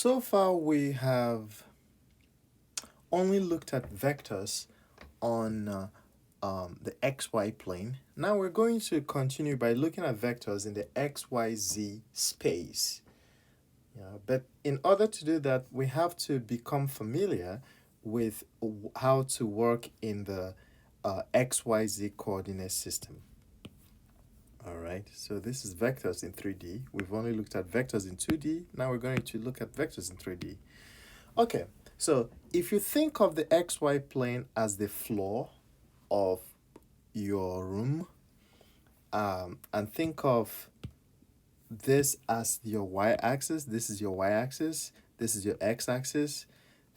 So far, we have only looked at vectors on the xy plane. Now we're going to continue by looking at vectors in the xyz space. But in order to do that, we have to become familiar with how to work in the xyz coordinate system. All right, so this is vectors in 3D. We've only looked at vectors in 2D. Now we're going to look at vectors in 3D. Okay, so if you think of the xy plane as the floor of your room, and think of this as your y-axis, this is your y-axis, this is your x-axis,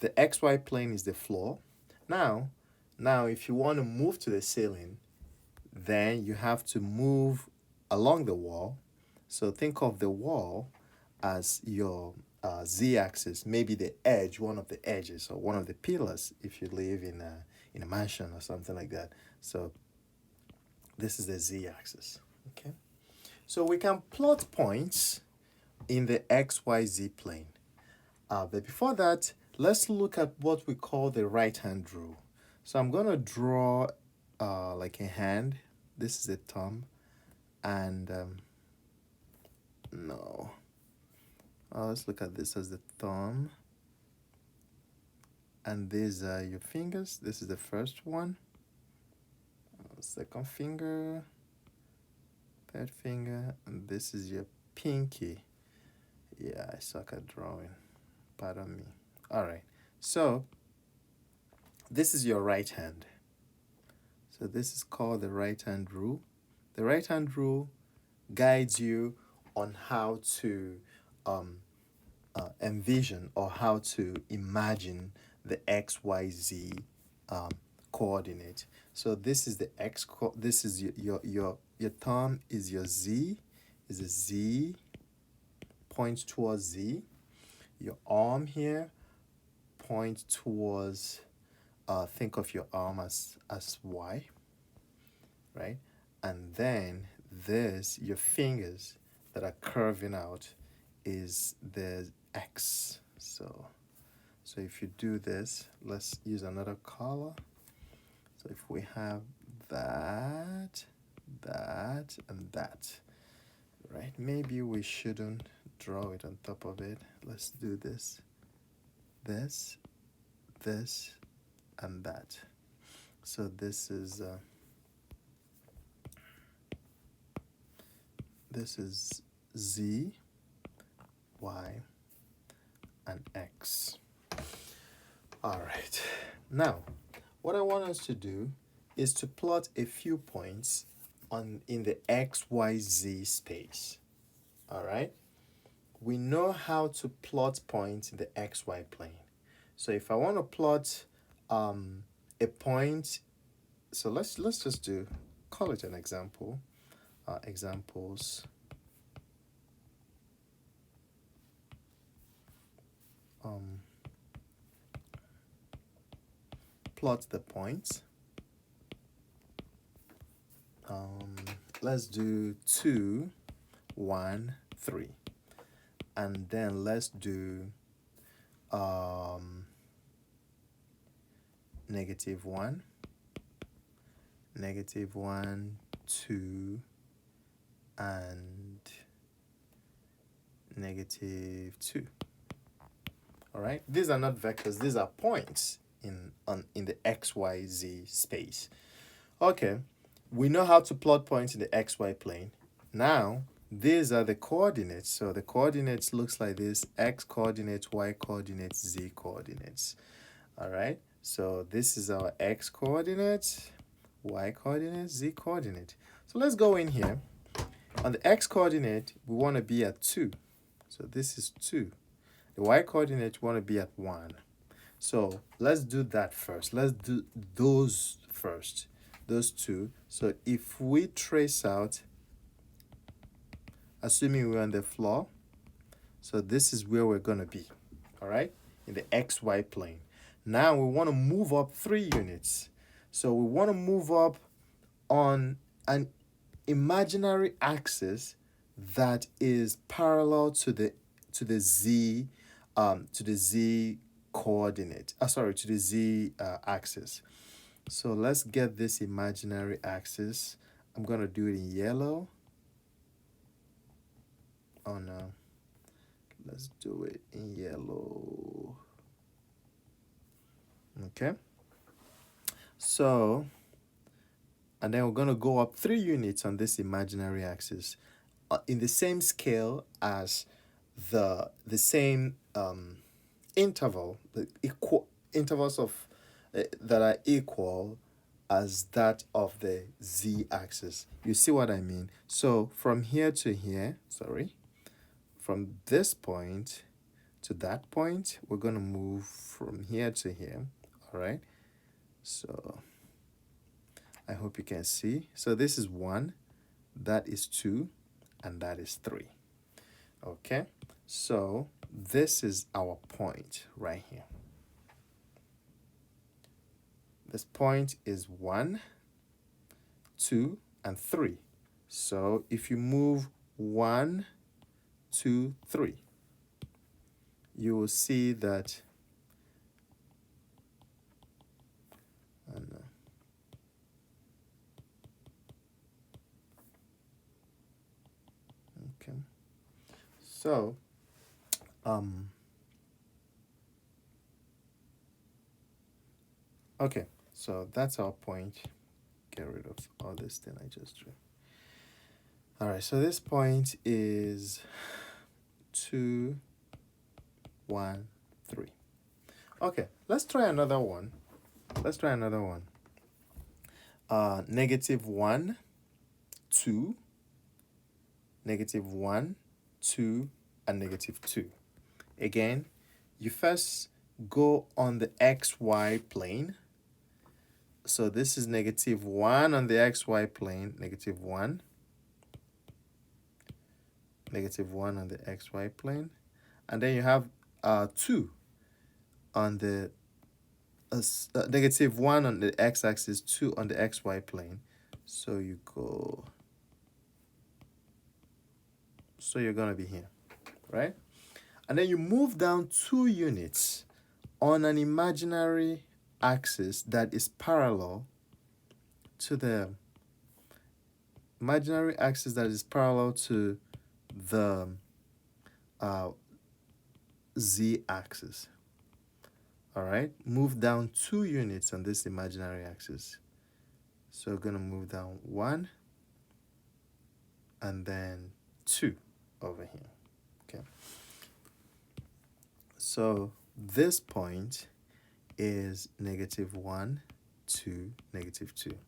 the xy plane is the floor. Now if you want to move to the ceiling, then you have to move along the wall. So think of the wall as your z-axis, maybe the edge, one of the edges or one of the pillars if you live in a mansion or something like that. So this is the z-axis. Okay, so we can plot points in the xyz plane. But before that, let's look at what we call the right hand rule. So I'm going to draw like a hand. This is a thumb, and no. Let's look at this as the thumb, and these are your fingers. This is the first one, second finger, third finger, and this is your pinky. Yeah, I suck at drawing. Pardon me. All right. So this is your right hand. So this is called the right hand rule. The right hand rule guides you on how to envision or how to imagine the XYZ coordinate. So this is the this is your thumb is your Z, is a Z, points towards Z. Your arm here points towards think of your arm as Y, right? And then this, your fingers that are curving out, is the X. So if you do this, let's use another color. So if we have that, and that, right? Maybe we shouldn't draw it on top of it. Let's do this, and that. So this is Z, Y, and X. All right. Now, what I want us to do is to plot a few points in the XYZ space. All right. We know how to plot points in the XY plane. So if I want to plot a point, so let's just call it an example. Examples. Plot the points. Let's do 2, 1, 3, and then let's do -1, -1, 2, and -2. All right, these are not vectors, these are points in the XYZ space. Okay, we know how to plot points in the XY plane. Now these are the coordinates. So the coordinates looks like this: X coordinates, Y coordinates, Z coordinates. All right, so this is our X coordinates, Y coordinates, Z coordinate. So let's go in here. On the X coordinate, we want to be at 2. So this is 2. The Y coordinate, we want to be at 1. So let's do that first. Let's do those first, those two. So if we trace out, assuming we're on the floor, so this is where we're going to be, all right, in the XY plane. Now we want to move up 3 units. So we want to move up on an imaginary axis that is parallel to the Z to the z coordinate, sorry, to the z axis. So let's get this imaginary axis. I'm gonna do it in yellow. Oh no, let's do it in yellow. Okay, so, and then we're gonna go up 3 units on this imaginary axis in the same scale as the same interval, the equal intervals of that are equal as that of the z-axis. You see what I mean? So from here to here, sorry, from this point to that point, we're going to move from here to here. All right. So I hope you can see. So this is 1, that is 2, and that is 3. Okay. So this is our point right here. This point is 1, 2, and 3. So if you move 1, 2, 3, you will see that okay. So okay, so that's our point. Get rid of all this thing I just drew. All right, so this point is 2, 1, 3. Okay, let's try another one. Let's try another one. -1, 2, -1, 2, and -2. Again, you first go on the xy plane. So this is -1 on the xy plane, -1, -1 on the xy plane, and then you have 2 on the -1 on the x-axis, 2 on the xy plane. So you go, so you're gonna be here, right? And then you move down 2 units on an imaginary axis that is parallel to the imaginary axis that is parallel to the z-axis. All right, move down 2 units on this imaginary axis. So we're going to move down 1 and then 2 over here. Okay, so this point is -1, 2, -2.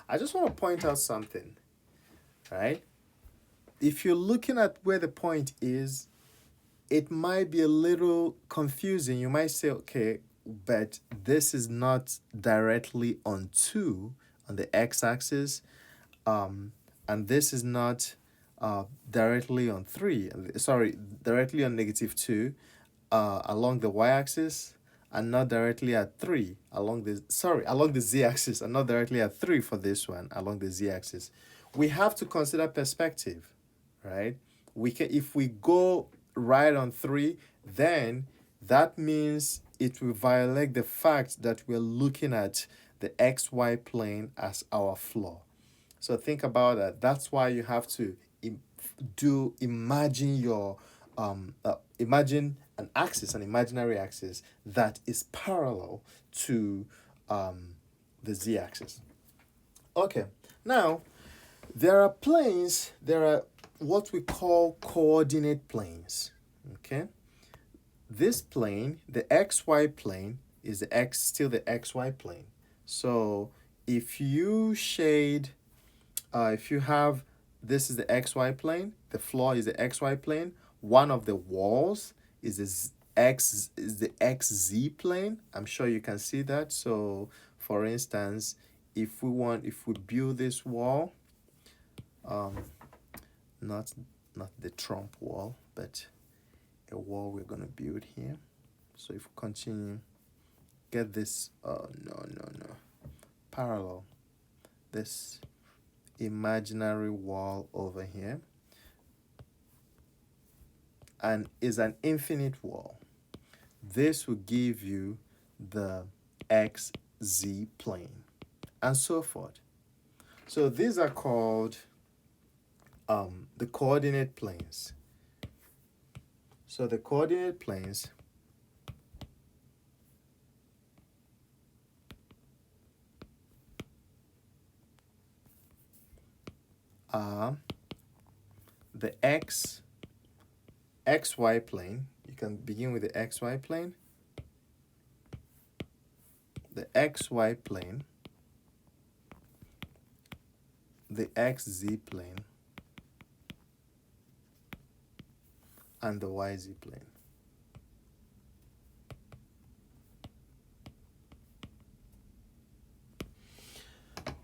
I just want to point out something, right? If you're looking at where the point is, it might be a little confusing. You might say, okay, but this is not directly on 2 on the x-axis, and this is not directly on 3, sorry, directly on -2 along the y-axis, and not directly at 3 along the, sorry, along the z-axis, and not directly at 3 for this one along the z-axis. We have to consider perspective, right? We can, if we go right on 3, then that means it will violate the fact that we're looking at the xy plane as our floor. So think about that. That's why you have to imagine your imagine an axis, an imaginary axis that is parallel to the z-axis. Okay, now there are planes, there are what we call coordinate planes. Okay, this plane, the xy plane, is the still the xy plane. So if you shade, if you have, this is the xy plane, the floor is the xy plane, one of the walls is the xz plane. I'm sure you can see that. So for instance, if we build this wall, not the Trump wall, but a wall we're gonna build here. So if we continue, get this parallel, this imaginary wall over here, and is an infinite wall. this will give you the XZ plane, and so forth. So these are called the coordinate planes. So the coordinate planes are the XY plane. You can begin with the XY plane, the XY plane, the XZ plane, and the YZ plane.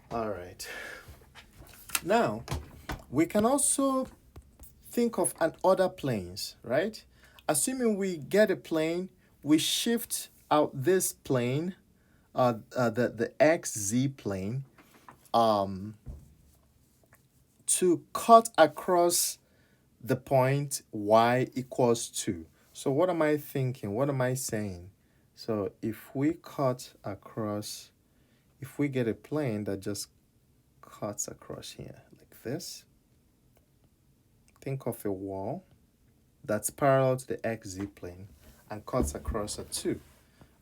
All right. Now, we can also think of other planes, right? Assuming we get a plane, we shift out this plane, the XZ plane, to cut across the point y equals 2. So what am I thinking? What am I saying? So if we cut across, if we get a plane that just cuts across here like this, think of a wall that's parallel to the XZ plane and cuts across a 2,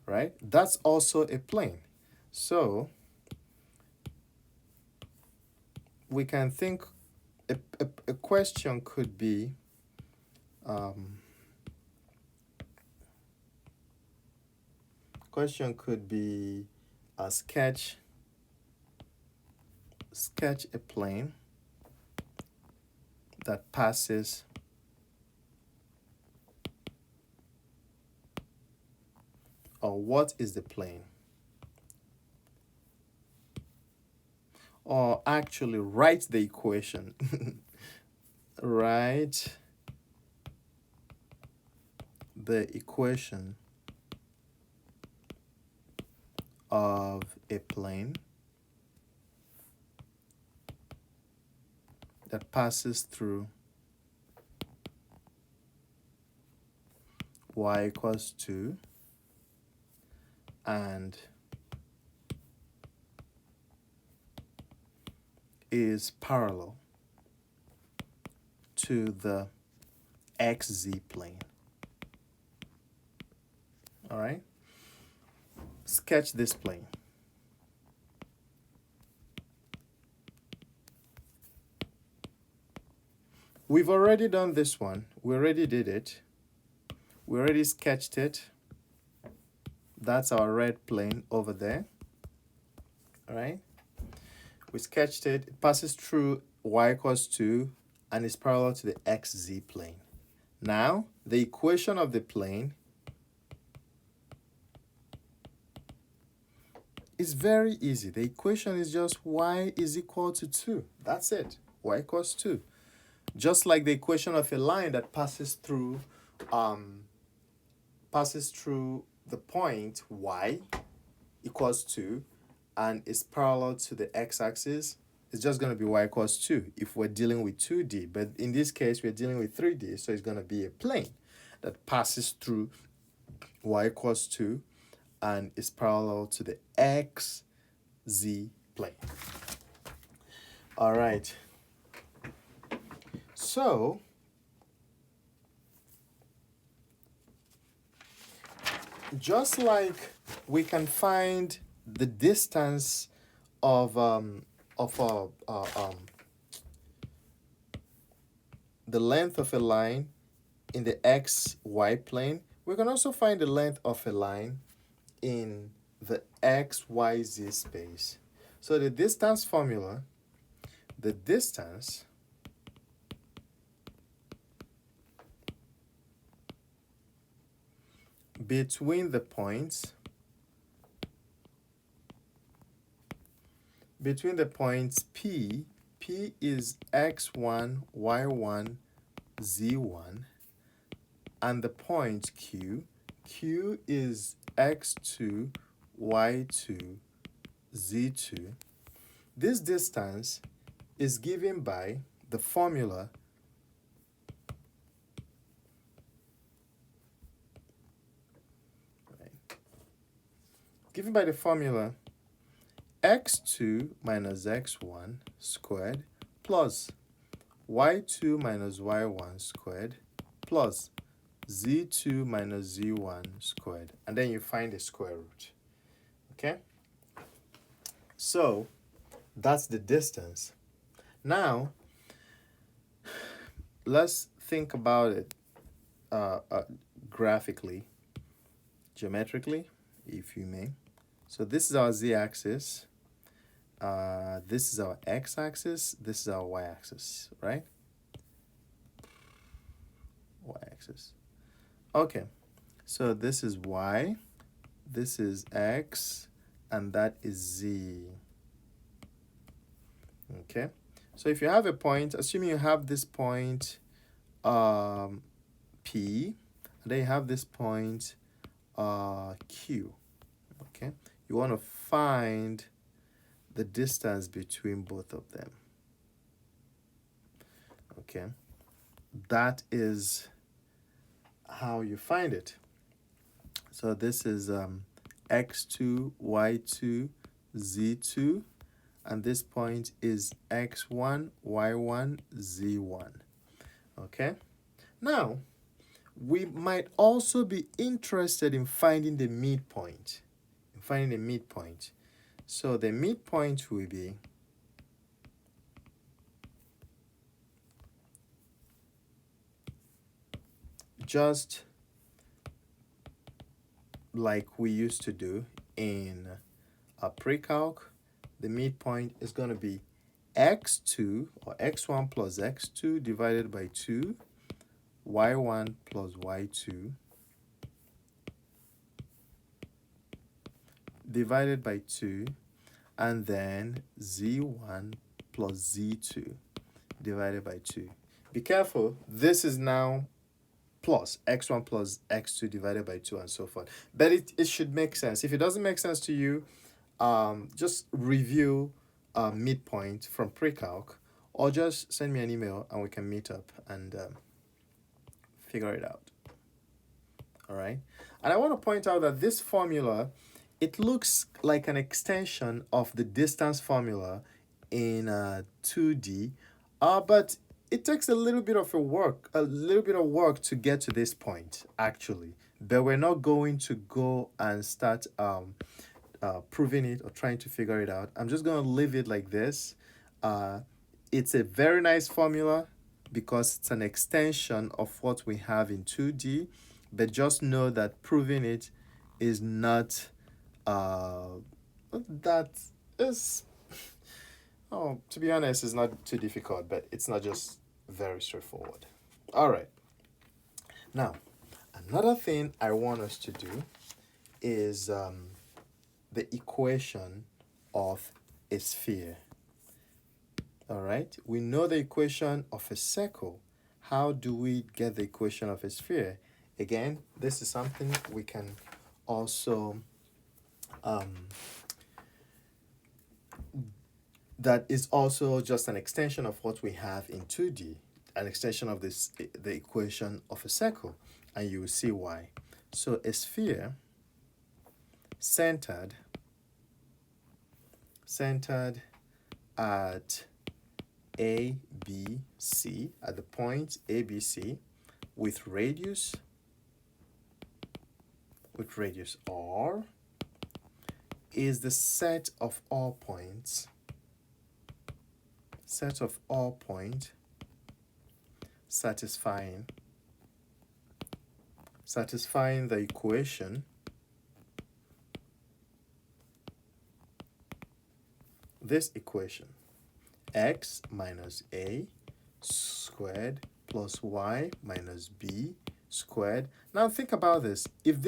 right? That's also a plane. So we can think a question could be, sketch a plane that passes or what is the plane? Or actually write the equation. Write the equation of a plane that passes through y equals 2 and is parallel to the XZ plane. All right? Sketch this plane. We've already done this one. We already did it. We already sketched it. That's our red plane over there. All right? We sketched it. It passes through y equals 2 and is parallel to the XZ plane. Now, the equation of the plane is very easy. The equation is just y is equal to 2. That's it. Y equals 2. Just like the equation of a line that passes through the point y equals 2 and is parallel to the x-axis, it's just going to be y equals 2 if we're dealing with 2D. But in this case, we're dealing with 3D, so it's going to be a plane that passes through y equals 2 and is parallel to the XZ plane. All right. So, just like we can find the distance of the length of a line in the XY plane, we can also find the length of a line in the XYZ space. So the distance formula, the distance between the points P is x1, y1, z1, and the point Q is x2, y2, z2. This distance is given by the formula given by the formula x2 minus x1 squared plus y2 minus y1 squared plus z2 minus z1 squared, and then you find the square root. Okay, so that's the distance. Now let's think about it graphically, geometrically, if you may. So this is our z-axis, this is our x-axis, this is our y-axis, right? Y-axis. Okay, so this is y, this is x, and that is z. Okay, so if you have a point, assuming you have this point P, and then you have this point Q, okay, you want to find the distance between both of them. Okay, that is how you find it. So this is x2, y2, z2, and this point is x1, y1, z1. Okay, now we might also be interested in finding the midpoint. So the midpoint will be just like we used to do in a pre-calc. The midpoint is going to be x2 or x1 plus x2 divided by 2, y1 plus y2 divided by 2, and then z1 plus z2 divided by 2. Be careful, this is now plus x1 plus x2 divided by 2 and so forth. But it should make sense. If it doesn't make sense to you, just review midpoint from pre-calc, or just send me an email and we can meet up and figure it out. All right. And I want to point out that this formula, it looks like an extension of the distance formula in 2D, but it takes a little bit of work to get to this point, actually. But we're not going to go and start proving it or trying to figure it out. I'm just going to leave it like this. It's a very nice formula because it's an extension of what we have in 2D, but just know that proving it is not that is, oh, to be honest, it's not too difficult, but it's not just very straightforward. All right. Now, another thing I want us to do is the equation of a sphere. All right. We know the equation of a circle. How do we get the equation of a sphere? Again, this is something we can also that is also just an extension of what we have in 2D, an extension of the equation of a circle, and you will see why. So a sphere centered at A, B, C, at the point A, B, C, with radius R, is the set of all points satisfying the equation x minus a squared plus y minus b squared. Now think about this. If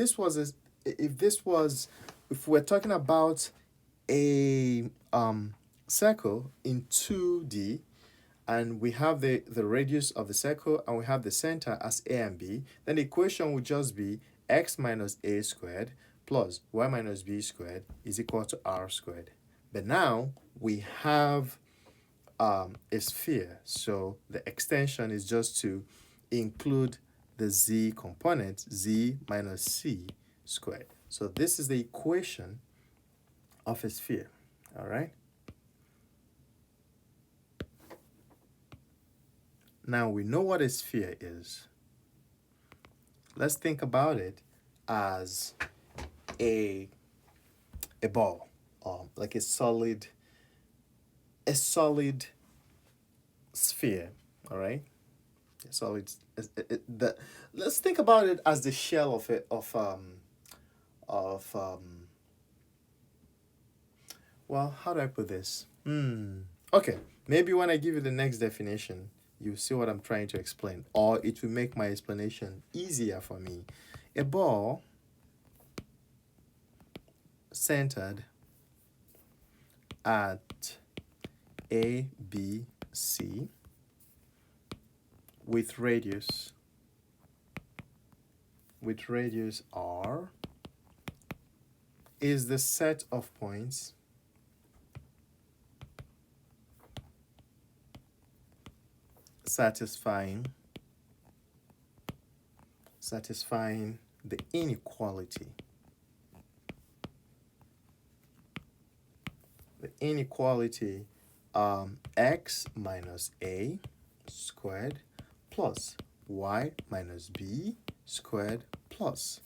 we're talking about a circle in 2D, and we have the radius of the circle and we have the center as a and b, then the equation would just be x minus a squared plus y minus b squared is equal to r squared. But now we have a sphere, so the extension is just to include the z component, z minus c squared. So this is the equation of a sphere. All right. Now we know what a sphere is. Let's think about it as a a ball, like a solid sphere. All right. A solid. Let's think about it as the shell of. Well, how do I put this? Okay, maybe when I give you the next definition, you see what I'm trying to explain, or it will make my explanation easier for me. A ball centered at A, B, C with radius R is the set of points satisfying the inequality. The inequality x minus a squared plus y minus b squared plus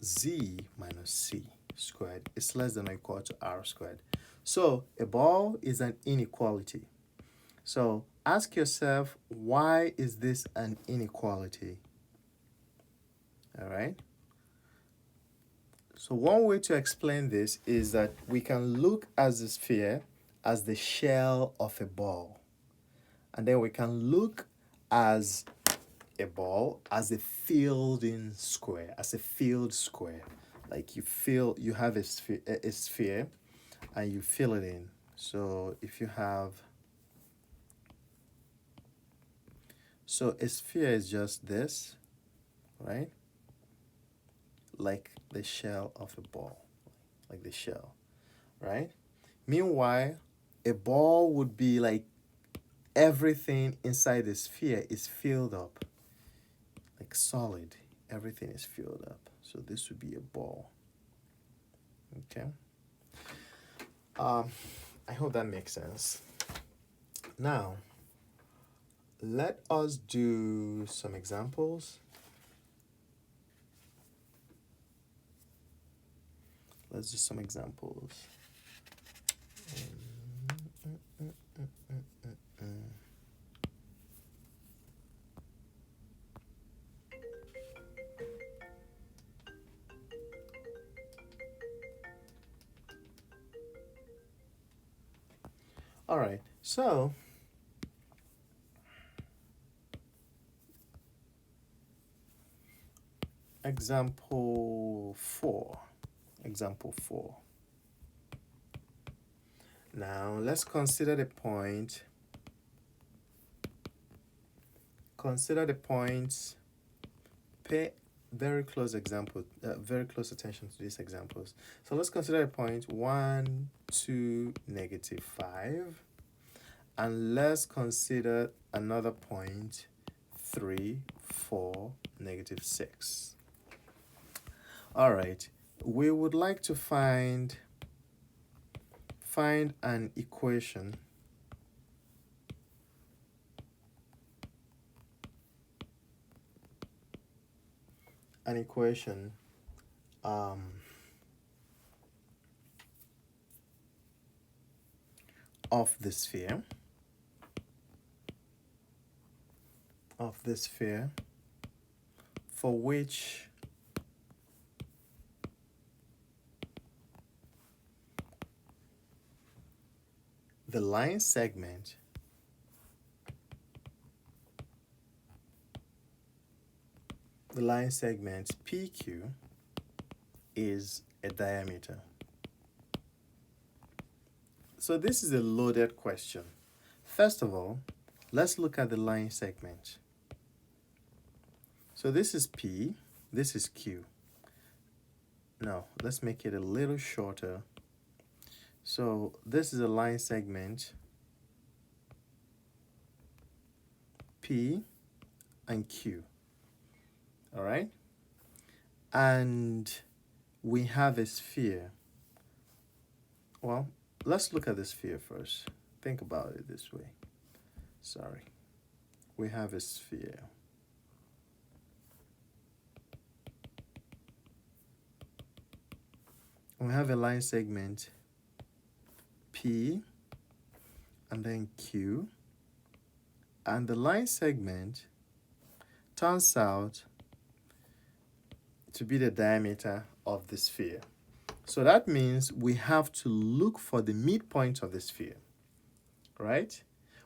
z minus c squared is less than or equal to r squared. So a ball is an inequality. So ask yourself, why is this an inequality? All right. So one way to explain this is that we can look at the sphere as the shell of a ball. And then we can look as a ball as a filled-in square, as a filled square. Like you have a sphere and you fill it in. So if you have, so a sphere is just this, right? Like the shell of a ball, like the shell, right? Meanwhile, a ball would be like everything inside the sphere is filled up, like solid. Everything is filled up. So this would be a ball. Okay. I hope that makes sense. Now, let us do some examples. Let's do some examples. All right, so example 4. Now let's consider the point. Consider the points. Pay very close attention to these examples. So let's consider a point 1, 2, -5, and let's consider another point 3, 4, -6. All right, we would like to find an equation of the sphere for which the line segment PQ is a diameter. So this is a loaded question. First of all, let's look at the line segment. So this is P, this is Q. Now, let's make it a little shorter. So this is a line segment P and Q. All right? And we have a sphere Well, let's look at the sphere first. Think about it this way. Sorry. We have a sphere. We have a line segment P and then Q. And the line segment turns out to be the diameter of the sphere. So that means we have to look for the midpoint of the sphere, right?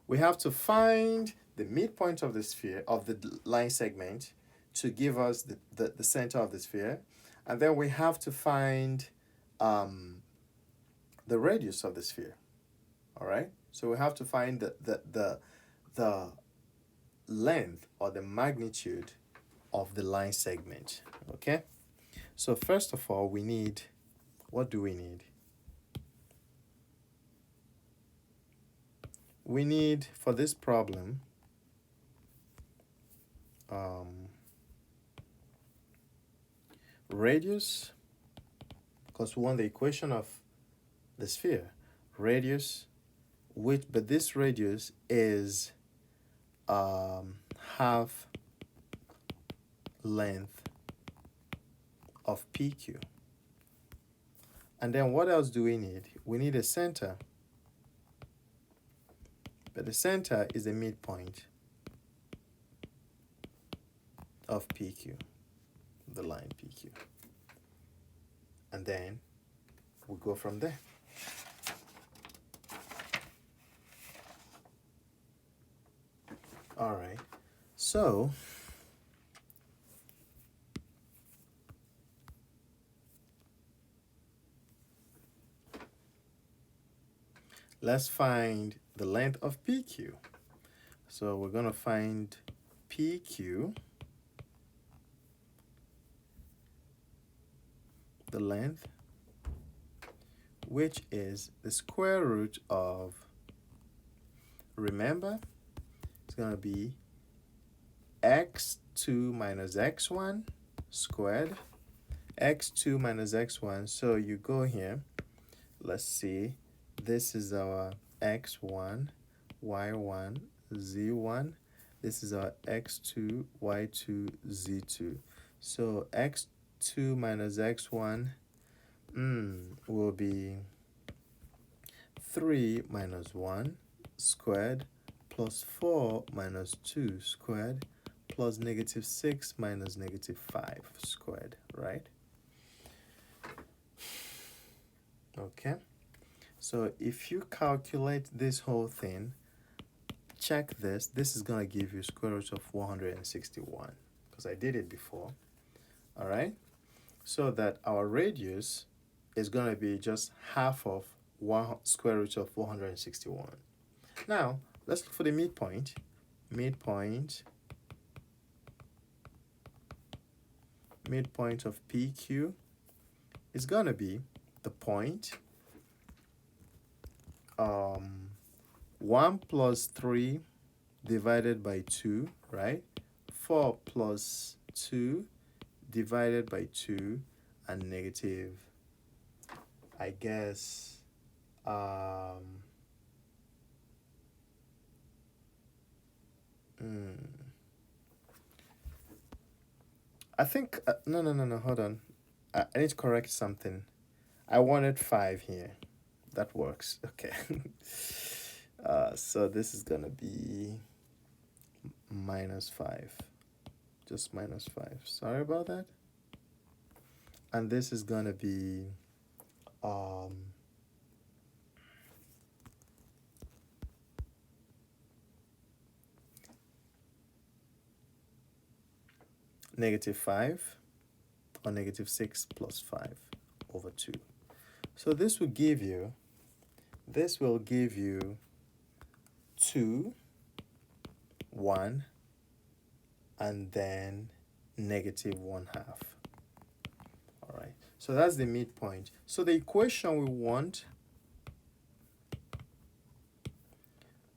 We have to find the midpoint of the sphere, of the line segment, to give us the center of the sphere. And then we have to find the radius of the sphere, all right? So we have to find the length or the magnitude of the line segment, okay? So first of all, we need, what do we need? We need, for this problem, radius, because we want the equation of the sphere, radius, but this radius is half length of PQ. And then what else do we need? We need a center. But the center is the midpoint of PQ, the line PQ. And then we go from there. All right, so let's find the length of PQ. So we're going to find PQ, the length, which is the square root of, remember, it's going to be x2 minus x1 squared, x2 minus x1. So you go here, let's see, this is our x1, y1, z1. This is our x2, y2, z2. So x2 minus x1 will be 3 minus 1 squared plus 4 minus 2 squared plus negative 6 minus negative 5 squared, right? Okay. So if you calculate this whole thing, check this. This is going to give you square root of 161 because I did it before. All right. So that our radius is going to be just half of square root of 461. Now, let's look for the midpoint. Midpoint of PQ is going to be the point 1 plus 3 divided by 2, right? 4 plus 2 divided by 2 and negative, I guess, I think, no, hold on. I need to correct something. I wanted 5 here. That works. Okay. So this is gonna be minus 5. Just minus 5. Sorry about that. And this is gonna be negative 5 or negative 6 plus 5 over 2. So this will give you 2, 1, and then negative 1/2. All right, so that's the midpoint. So the equation we want,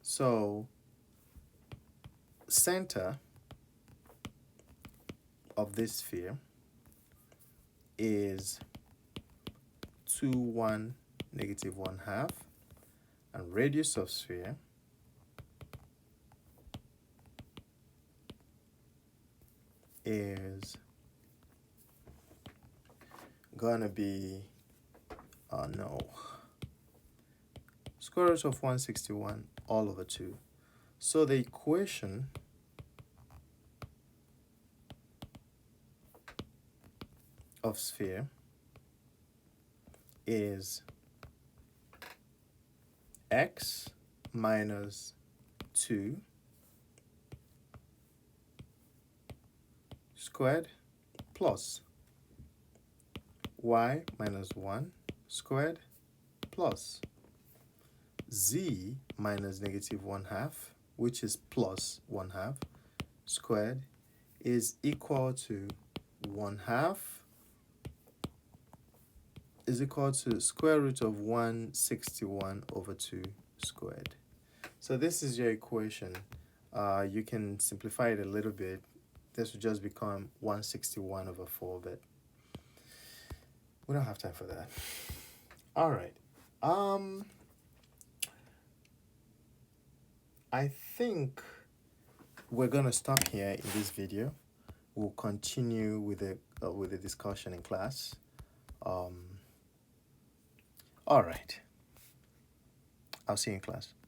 so center of this sphere is 2, 1, -1/2, and radius of sphere is gonna be no, square root of 161 all over 2. So the equation of sphere is x minus 2 squared plus y minus 1 squared plus z minus -1/2, which is plus 1/2 squared, is equal to 1/2 is equal to square root of 161 over 2 squared. So this is your equation. You can simplify it a little bit. This would just become 161 over 4, but we don't have time for that. All right. I think we're gonna stop here in this video. We'll continue with the discussion in class. All right. I'll see you in class.